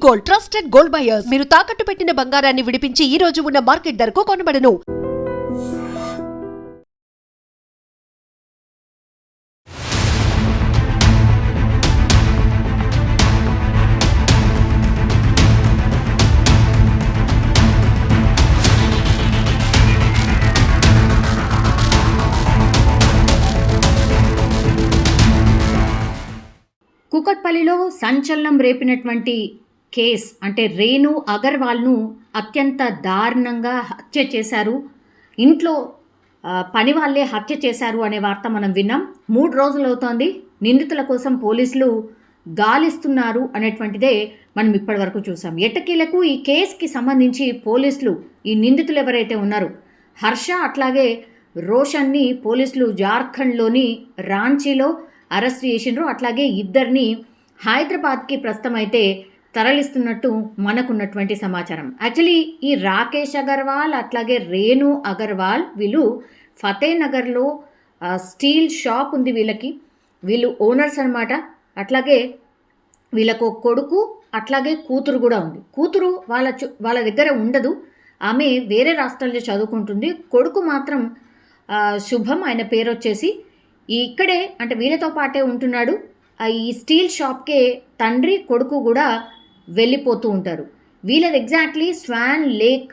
Gold, trusted gold buyers. మీరు తాకట్టు పెట్టిన బంగారాన్ని విడిపించి ఈ రోజు ఉన్న మార్కెట్ ధరకు కొనబడను. కూకట్పల్లిలో సంచలనం రేపినటువంటి కేస్ అంటే రేణు అగర్వాల్ను అత్యంత దారుణంగా హత్య చేశారు. ఇంట్లో పని వాళ్ళే హత్య చేశారు అనే వార్త మనం విన్నాం. 3 రోజులు అవుతోంది. నిందితుల కోసం పోలీసులు గాలిస్తున్నారు అనేటువంటిదే మనం ఇప్పటి వరకు చూసాం. ఎట్టకేలకు ఈ కేసుకి సంబంధించి పోలీసులు ఈ నిందితులు ఎవరైతే ఉన్నారో హర్ష అట్లాగే రోషన్ని పోలీసులు జార్ఖండ్లోని రాంచీలో అరెస్ట్ చేసిండ్రు. అట్లాగే ఇద్దరిని హైదరాబాద్కి ప్రస్తుతం అయితే తరలిస్తున్నట్టు మనకున్నటువంటి సమాచారం. యాక్చువల్లీ ఈ రాకేష్ అగర్వాల్ అట్లాగే రేణు అగర్వాల్ వీళ్ళు ఫతేనగర్లో స్టీల్ షాప్ ఉంది వీళ్ళు ఓనర్స్ అనమాట. అట్లాగే వీళ్ళకు కొడుకు అట్లాగే కూతురు కూడా ఉంది. కూతురు వాళ్ళ దగ్గర ఉండదు, ఆమె వేరే రాష్ట్రాల్లో చదువుకుంటుంది. కొడుకు మాత్రం శుభం, ఆయన పేరు వచ్చేసి ఇక్కడే అంటే వీళ్ళతో పాటే ఉంటున్నాడు. ఈ స్టీల్ షాప్కే తండ్రి కొడుకు కూడా వెళ్ళిపోతూ ఉంటారు. వీళ్ళది ఎగ్జాక్ట్లీ స్వాన్ లేక్,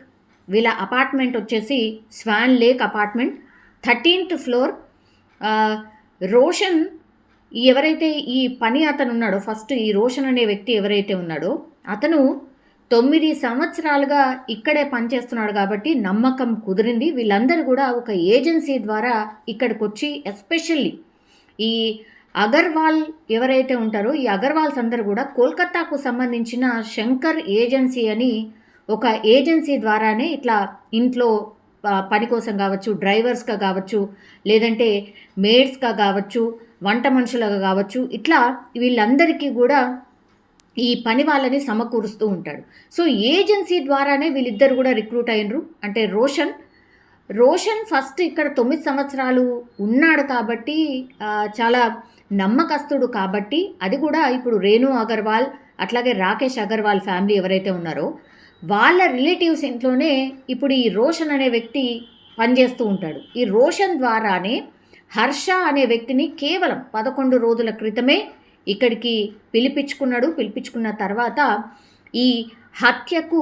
వీళ్ళ అపార్ట్మెంట్ వచ్చేసి Swan Lake apartment, 13th floor. Roshan ఎవరైతే ఈ పని అతను ఉన్నాడో, ఫస్ట్ ఈ రోషన్ అనే వ్యక్తి ఎవరైతే ఉన్నాడో అతను 9 సంవత్సరాలుగా ఇక్కడే పనిచేస్తున్నాడు కాబట్టి నమ్మకం కుదిరింది. వీళ్ళందరూ కూడా ఒక ఏజెన్సీ ద్వారా ఇక్కడికి వచ్చి, ఎస్పెషల్లీ ఈ అగర్వాల్ ఎవరైతే ఉంటారో ఈ అగర్వాల్స్ అందరూ కూడా కోల్కతాకు సంబంధించిన శంకర్ ఏజెన్సీ అని ఒక ఏజెన్సీ ద్వారానే ఇట్లా ఇంట్లో పని కోసం కావచ్చు, డ్రైవర్స్గా కావచ్చు, లేదంటే మేడ్స్గా కావచ్చు, వంట మనుషులుగా కావచ్చు, ఇట్లా వీళ్ళందరికీ కూడా ఈ పని వాళ్ళని సమకూరుస్తూ ఉంటాడు. సో ఏజెన్సీ ద్వారానే వీళ్ళిద్దరు కూడా రిక్రూట్ అయినరు. అంటే రోషన్ ఫస్ట్ ఇక్కడ 9 సంవత్సరాలు ఉన్నాడు కాబట్టి చాలా నమ్మకస్తుడు కాబట్టి, అది కూడా ఇప్పుడు రేణు అగర్వాల్ అట్లాగే రాకేష్ అగర్వాల్ ఫ్యామిలీ ఎవరైతే ఉన్నారో వాళ్ళ రిలేటివ్స్ ఇంట్లోనే ఇప్పుడు ఈ రోషన్ అనే వ్యక్తి పనిచేస్తూ ఉంటాడు. ఈ రోషన్ ద్వారానే హర్ష అనే వ్యక్తిని కేవలం 11 రోజుల క్రితమే ఇక్కడికి పిలిపించుకున్న తర్వాత ఈ హత్యకు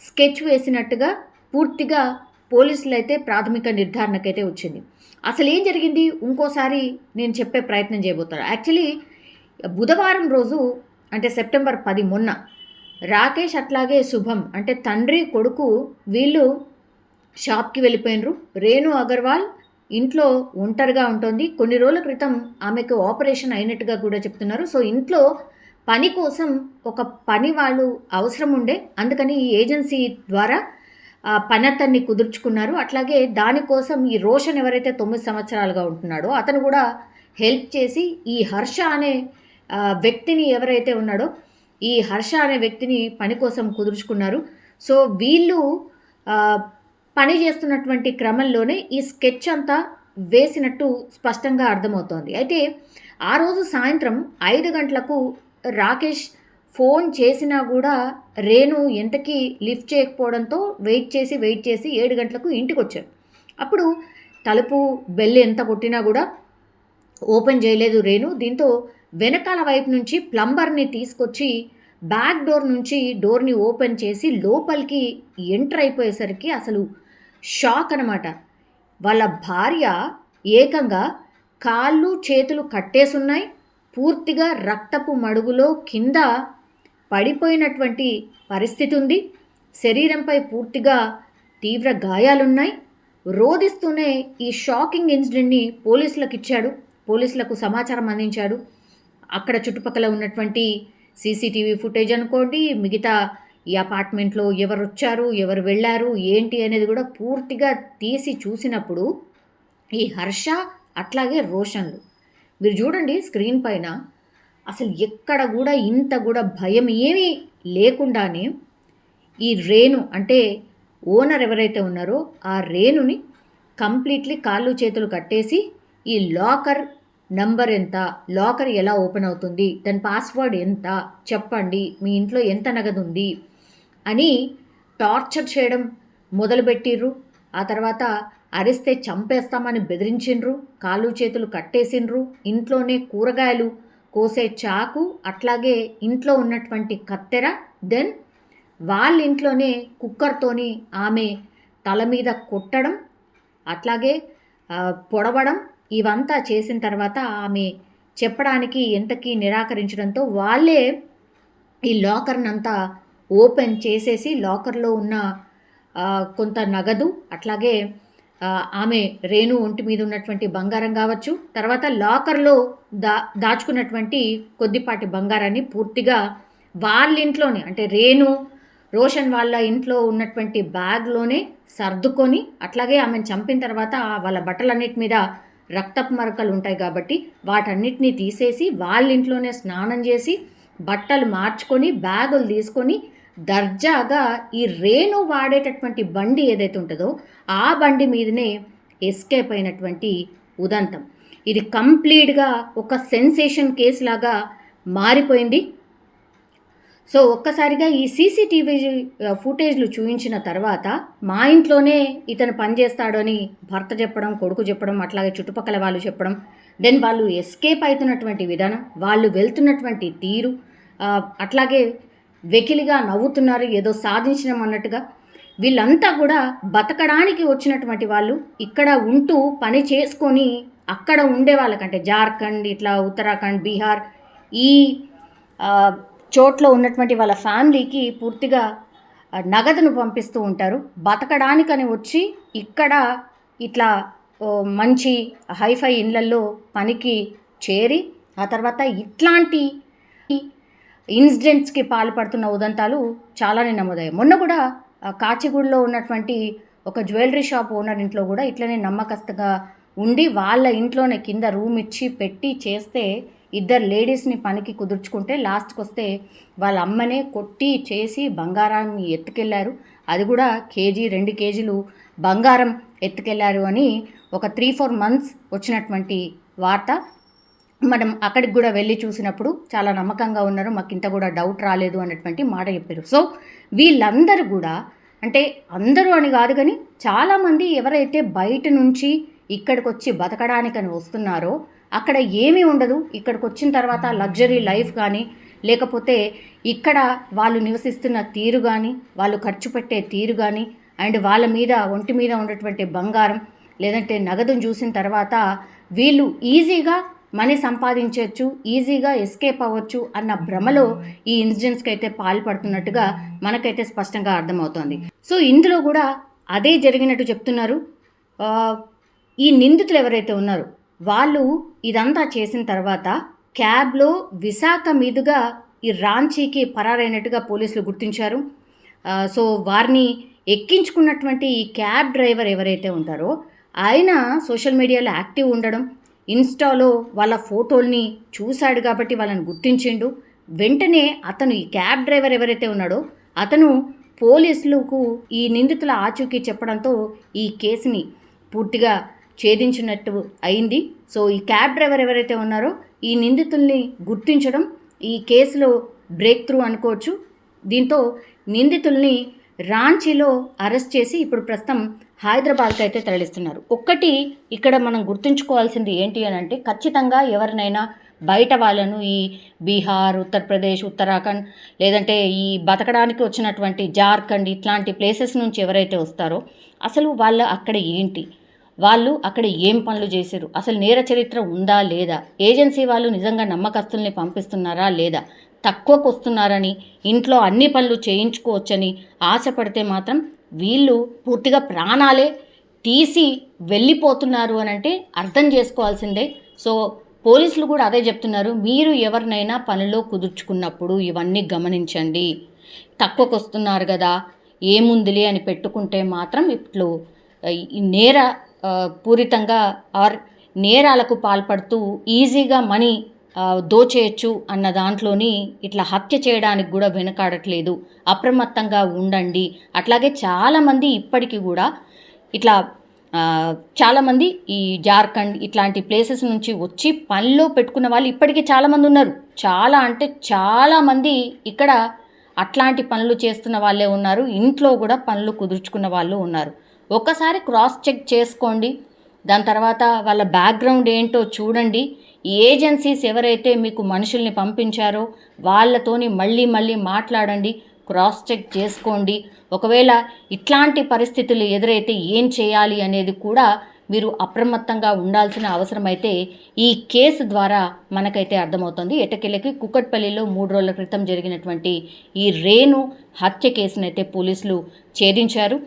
స్కెచ్ వేసినట్టుగా పూర్తిగా పోలీసులు అయితే ప్రాథమిక నిర్ధారణకైతే వచ్చింది. అసలు ఏం జరిగింది ఇంకోసారి నేను చెప్పే ప్రయత్నం చేయబోతాను. యాక్చువల్లీ బుధవారం రోజు అంటే సెప్టెంబర్ 10 మొన్న రాకేష్ అట్లాగే శుభం అంటే తండ్రి కొడుకు వీళ్ళు షాప్కి వెళ్ళిపోయినరు. రేణు అగర్వాల్ ఇంట్లో ఒంటరిగా ఉంటుంది. కొన్ని రోజుల క్రితం ఆమెకు ఆపరేషన్ అయినట్టుగా కూడా చెప్తున్నారు. సో ఇంట్లో పని కోసం ఒక పని వాళ్ళు అవసరం ఉండే, అందుకని ఈ ఏజెన్సీ ద్వారా పని అతన్ని కుదుర్చుకున్నారు. అట్లాగే దానికోసం ఈ రోషన్ ఎవరైతే 9 సంవత్సరాలుగా ఉంటున్నాడో అతను కూడా హెల్ప్ చేసి ఈ హర్ష అనే వ్యక్తిని ఎవరైతే ఉన్నాడో ఈ హర్ష అనే వ్యక్తిని పని కోసం కుదుర్చుకున్నారు. సో వీళ్ళు పని చేస్తున్నటువంటి క్రమంలోనే ఈ స్కెచ్ అంతా వేసినట్టు స్పష్టంగా అర్థమవుతోంది. అయితే ఆ రోజు సాయంత్రం 5 గంటలకు రాకేష్ ఫోన్ చేసినా కూడా రేణు ఎంతకీ లిఫ్ట్ చేయకపోవడంతో వెయిట్ చేసి 7 గంటలకు ఇంటికి వచ్చారు. అప్పుడు తలుపు బెల్ ఎంత కొట్టినా కూడా ఓపెన్ చేయలేదు రేణు. దీంతో వెనకాల వైపు నుంచి ప్లంబర్ని తీసుకొచ్చి బ్యాక్ డోర్ నుంచి డోర్ని ఓపెన్ చేసి లోపలికి ఎంటర్ అయిపోయేసరికి అసలు షాక్ అనమాట. వాళ్ళ భార్య ఏకంగా కాళ్ళు చేతులు కట్టేసున్నాయి, పూర్తిగా రక్తపు మడుగులో కింద పడిపోయినటువంటి పరిస్థితి ఉంది. శరీరంపై పూర్తిగా తీవ్ర గాయాలున్నాయి. రోదిస్తూనే ఈ షాకింగ్ ఇన్సిడెంట్ని పోలీసులకు సమాచారం అందించాడు. అక్కడ చుట్టుపక్కల ఉన్నటువంటి సీసీటీవీ ఫుటేజ్ అనుకోండి, మిగతా ఈ అపార్ట్మెంట్లో ఎవరు వచ్చారు, ఎవరు వెళ్ళారు, ఏంటి అనేది కూడా పూర్తిగా తీసి చూసినప్పుడు ఈ హర్ష అట్లాగే రోషన్లు మీరు చూడండి స్క్రీన్ పైన, అసలు ఎక్కడ కూడా ఇంత కూడా భయం ఏమీ లేకుండానే ఈ రేణు అంటే ఓనర్ ఎవరైతే ఉన్నారో ఆ రేణుని కంప్లీట్లీ కాళ్ళు చేతులు కట్టేసి ఈ లాకర్ నంబర్ ఎంత, లాకర్ ఎలా ఓపెన్ అవుతుంది, దాని పాస్వర్డ్ ఎంత చెప్పండి, మీ ఇంట్లో ఎంత నగదు ఉంది అని టార్చర్ చేయడం మొదలుపెట్టిర్రు. ఆ తర్వాత అరిస్తే చంపేస్తామని బెదిరించిండ్రు, కాళ్ళు చేతులు కట్టేసిండ్రు, ఇంట్లోనే కూరగాయలు కోసే చాకు, అట్లాగే ఇంట్లో ఉన్నటువంటి కత్తెర, దెన్ వాళ్ళ ఇంట్లోనే కుక్కర్తోని ఆమె తల మీద కొట్టడం, అట్లాగే పొడవడం, ఇవంతా చేసిన తర్వాత ఆమె చెప్పడానికి ఎంతకీ నిరాకరించడంతో వాళ్ళే ఈ లాకర్నంతా ఓపెన్ చేసేసి లాకర్లో ఉన్న కొంత నగదు, అట్లాగే ఆమె రేణు ఒంటి మీద ఉన్నటువంటి బంగారం కావచ్చు, తర్వాత లాకర్లో దాచుకున్నటువంటి కొద్దిపాటి బంగారాన్ని పూర్తిగా వాళ్ళ ఇంట్లోనే, అంటే రోషన్ వాళ్ళ ఇంట్లో ఉన్నటువంటి బ్యాగ్లోనే సర్దుకొని, అట్లాగే ఆమెను చంపిన తర్వాత వాళ్ళ బట్టలన్నిటి మీద రక్తపు మరకలు ఉంటాయి కాబట్టి వాటన్నిటినీ తీసేసి వాళ్ళ ఇంట్లోనే స్నానం చేసి బట్టలు మార్చుకొని బ్యాగులు తీసుకొని దర్జాగా ఈ రేణు వాడేటటువంటి బండి ఏదైతే ఉంటుందో ఆ బండి మీదనే ఎస్కేప్ అయినటువంటి ఉదంతం. ఇది కంప్లీట్గా ఒక సెన్సేషన్ కేసు లాగా మారిపోయింది. సో ఒక్కసారిగా ఈ సీసీటీవీ ఫుటేజ్లు చూపించిన తర్వాత మా ఇంట్లోనే ఇతను పనిచేస్తాడని భర్త చెప్పడం, కొడుకు చెప్పడం, అట్లాగే చుట్టుపక్కల వాళ్ళు చెప్పడం, దెన్ వాళ్ళు ఎస్కేప్ అవుతున్నటువంటి విధానం, వాళ్ళు వెళ్తున్నటువంటి తీరు, అట్లాగే వెకిలిగా నవ్వుతున్నారు ఏదో సాధించడం అన్నట్టుగా. వీళ్ళంతా కూడా బతకడానికి వచ్చినటువంటి వాళ్ళు, ఇక్కడ ఉంటూ పని చేసుకొని అక్కడ ఉండే వాళ్ళకంటే జార్ఖండ్, ఇట్లా ఉత్తరాఖండ్, బీహార్ ఈ చోట్ల ఉన్నటువంటి వాళ్ళ ఫ్యామిలీకి పూర్తిగా నగదును పంపిస్తూ ఉంటారు. బతకడానికని వచ్చి ఇక్కడ ఇట్లా మంచి హైఫై ఇళ్ళల్లో పనికి చేరి ఆ తర్వాత ఇట్లాంటి ఇన్సిడెంట్స్కి పాల్పడుతున్న ఉదంతాలు చాలానే నమోదయ్యాయి. మొన్న కూడా కాచిగూడలో ఉన్నటువంటి ఒక జ్యువెలరీ షాప్ ఓనర్ ఇంట్లో కూడా ఇట్లనే నమ్మకస్తుగా ఉండి వాళ్ళ ఇంట్లోనే కింద రూమ్ ఇచ్చి పెట్టి చేస్తే ఇద్దరు లేడీస్ని పనికి కుదుర్చుకుంటే లాస్ట్కి వస్తే వాళ్ళ అమ్మనే కొట్టి చేసి బంగారాన్ని ఎత్తుకెళ్లారు. అది కూడా 1-2 కేజీలు బంగారం ఎత్తుకెళ్లారు అని ఒక 3-4 months వచ్చినటువంటి వార్త. మనం అక్కడికి కూడా వెళ్ళి చూసినప్పుడు చాలా నమ్మకంగా ఉన్నారు, మాకు ఇంత కూడా డౌట్ రాలేదు అన్నటువంటి మాట చెప్పారు. సో వీళ్ళందరూ కూడా, అంటే అందరూ అని కాదు కానీ చాలామంది ఎవరైతే బయట నుంచి ఇక్కడికి వచ్చి బతకడానికని వస్తున్నారో అక్కడ ఏమీ ఉండదు. ఇక్కడికి వచ్చిన తర్వాత లగ్జరీ లైఫ్ కానీ, లేకపోతే ఇక్కడ వాళ్ళు నివసిస్తున్న తీరు కానీ, వాళ్ళు ఖర్చు పెట్టే తీరు కానీ, అండ్ వాళ్ళ మీద ఒంటి మీద ఉన్నటువంటి బంగారం లేదంటే నగదును చూసిన తర్వాత వీళ్ళు ఈజీగా మనీ సంపాదించవచ్చు, ఈజీగా ఎస్కేప్ అవ్వచ్చు అన్న భ్రమలో ఈ ఇన్సిడెంట్స్కి అయితే పాల్పడుతున్నట్టుగా మనకైతే స్పష్టంగా అర్థమవుతోంది. సో ఇందులో కూడా అదే జరిగినట్టు చెప్తున్నారు. ఈ నిందితులు ఎవరైతే ఉన్నారో వాళ్ళు ఇదంతా చేసిన తర్వాత క్యాబ్లో విశాఖ మీదుగా ఈ రాంచీకి పరారైనట్టుగా పోలీసులు గుర్తించారు. సో వారిని ఎక్కించుకున్నటువంటి ఈ క్యాబ్ డ్రైవర్ ఎవరైతే ఉంటారో ఆయన సోషల్ మీడియాలో యాక్టివ్ ఉండడం, ఇన్స్టాలో వాళ్ళ ఫోటోల్ని చూశాడు కాబట్టి వాళ్ళని గుర్తించిండు. వెంటనే అతను ఈ క్యాబ్ డ్రైవర్ ఎవరైతే ఉన్నాడో అతను పోలీసులకు ఈ నిందితుల ఆచూకీ చెప్పడంతో ఈ కేసుని పూర్తిగా ఛేదించినట్టు అయింది. సో ఈ క్యాబ్ డ్రైవర్ ఎవరైతే ఉన్నారో ఈ నిందితుల్ని గుర్తించడం ఈ కేసులో బ్రేక్ త్రూ అనుకోవచ్చు. దీంతో నిందితుల్ని రాంచీలో అరెస్ట్ చేసి ఇప్పుడు ప్రస్తుతం హైదరాబాద్కి అయితే తరలిస్తున్నారు. ఒక్కటి ఇక్కడ మనం గుర్తుంచుకోవాల్సింది ఏంటి అని అంటే, ఖచ్చితంగా ఎవరినైనా బయట వాళ్ళను ఈ బీహార్, ఉత్తరప్రదేశ్, ఉత్తరాఖండ్ లేదంటే ఈ బతకడానికి వచ్చినటువంటి జార్ఖండ్ ఇట్లాంటి ప్లేసెస్ నుంచి ఎవరైతే వస్తారో అసలు వాళ్ళు అక్కడ ఏంటి, వాళ్ళు అక్కడ ఏం పనులు చేశారు, అసలు నేర చరిత్ర ఉందా లేదా, ఏజెన్సీ వాళ్ళు నిజంగా నమ్మకస్తుల్ని పంపిస్తున్నారా లేదా, తక్కువకు వస్తున్నారని ఇంట్లో అన్ని పనులు చేయించుకోవచ్చని ఆశపడితే మాత్రం వీళ్ళు పూర్తిగా ప్రాణాలే తీసి వెళ్ళిపోతున్నారు అని అంటే అర్థం చేసుకోవాల్సిందే. సో పోలీసులు కూడా అదే చెప్తున్నారు, మీరు ఎవరినైనా పనిలో కుదుర్చుకున్నప్పుడు ఇవన్నీ గమనించండి. తక్కువకు వస్తున్నారు కదా ఏముందిలే అని పెట్టుకుంటే మాత్రం ఇట్లు నేర పూరితంగా ఆర్ నేరాలకు పాల్పడుతూ ఈజీగా మనీ దోచేయచ్చు అన్న దాంట్లోని ఇట్లా హత్య చేయడానికి కూడా వెనకాడట్లేదు. అప్రమత్తంగా ఉండండి. అట్లాగే చాలామంది ఇప్పటికీ కూడా ఇట్లా చాలామంది ఈ జార్ఖండ్ ఇట్లాంటి ప్లేసెస్ నుంచి వచ్చి పనిలో పెట్టుకున్న వాళ్ళు ఇప్పటికీ చాలామంది ఉన్నారు. చాలా అంటే చాలామంది ఇక్కడ అట్లాంటి పనులు చేస్తున్న వాళ్ళే ఉన్నారు. ఇంట్లో కూడా పనులు కుదుర్చుకున్న వాళ్ళు ఉన్నారు. ఒకసారి క్రాస్ చెక్ చేసుకోండి. దాని తర్వాత వాళ్ళ బ్యాక్గ్రౌండ్ ఏంటో చూడండి. ఈ ఏజెన్సీస్ ఎవరైతే మీకు మనుషుల్ని పంపించారో వాళ్ళతోని మళ్ళీ మాట్లాడండి, క్రాస్ చెక్ చేసుకోండి. ఒకవేళ ఇట్లాంటి పరిస్థితులు ఎదురైతే ఏం చేయాలి అనేది కూడా మీరు అప్రమత్తంగా ఉండాల్సిన అవసరం అయితే ఈ కేసు ద్వారా మనకైతే అర్థమవుతుంది. ఎట్టకేలకి కుకట్పల్లిలో 3 రోజుల క్రితం జరిగినటువంటి ఈ రేణు హత్య కేసునైతే పోలీసులు ఛేదించారు.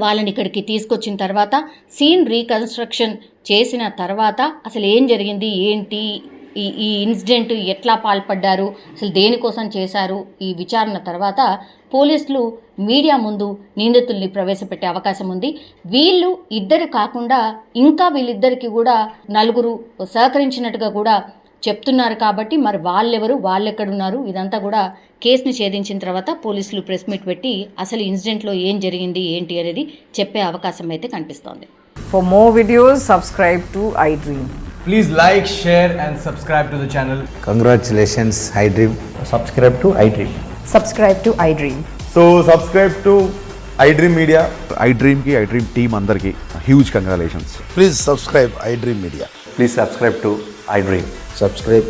వాళ్ళని ఇక్కడికి తీసుకొచ్చిన తర్వాత సీన్ రీకన్స్ట్రక్షన్ చేసిన తర్వాత అసలు ఏం జరిగింది, ఏంటి, ఈ ఇన్సిడెంట్ ఎట్లా పాల్పడ్డారు, అసలు దేనికోసం చేశారు, ఈ విచారణ తర్వాత పోలీసులు మీడియా ముందు నిందితుల్ని ప్రవేశపెట్టే అవకాశం ఉంది. వీళ్ళు ఇద్దరు కాకుండా ఇంకా వీళ్ళిద్దరికి కూడా 4 సహకరించినట్టుగా కూడా చెప్తున్నారు. కాబట్టి మరి వాళ్ళెవరు, వాళ్ళెక్కడున్నారు, ఇదంతా కూడా కేసుని ఛేదించిన తర్వాత పోలీసులు ప్రెస్ మీట్ పెట్టి అసలు ఇన్సిడెంట్లో ఏం జరిగింది ఏంటి అనేది చెప్పే అవకాశం అయితే కనిపిస్తోంది. For more videos, subscribe to iDream. Please like, share and subscribe to the channel. Congratulations, iDream. Subscribe to iDream. Subscribe to iDream. So subscribe to iDream Media. iDream ki iDream team andarki huge congratulations. Please subscribe iDream Media. Please subscribe to iDream. Subscribe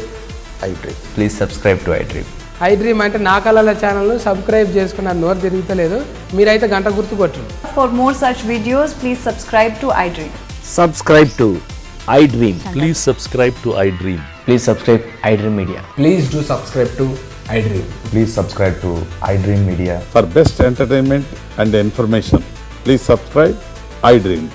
iDream. Please subscribe to iDream. iDream అంటే నా కళల ఛానల్ను subscribe చేసుకున్న నోరు తిరుగుతలేదు. మీరైతే గంట గుర్తు కొట్టండి. For more such videos, please subscribe to iDream. Subscribe to iDream. Please subscribe to iDream. Please subscribe iDream Media. Please do subscribe to iDream. Please subscribe to iDream Media. For best entertainment and information, please subscribe iDream.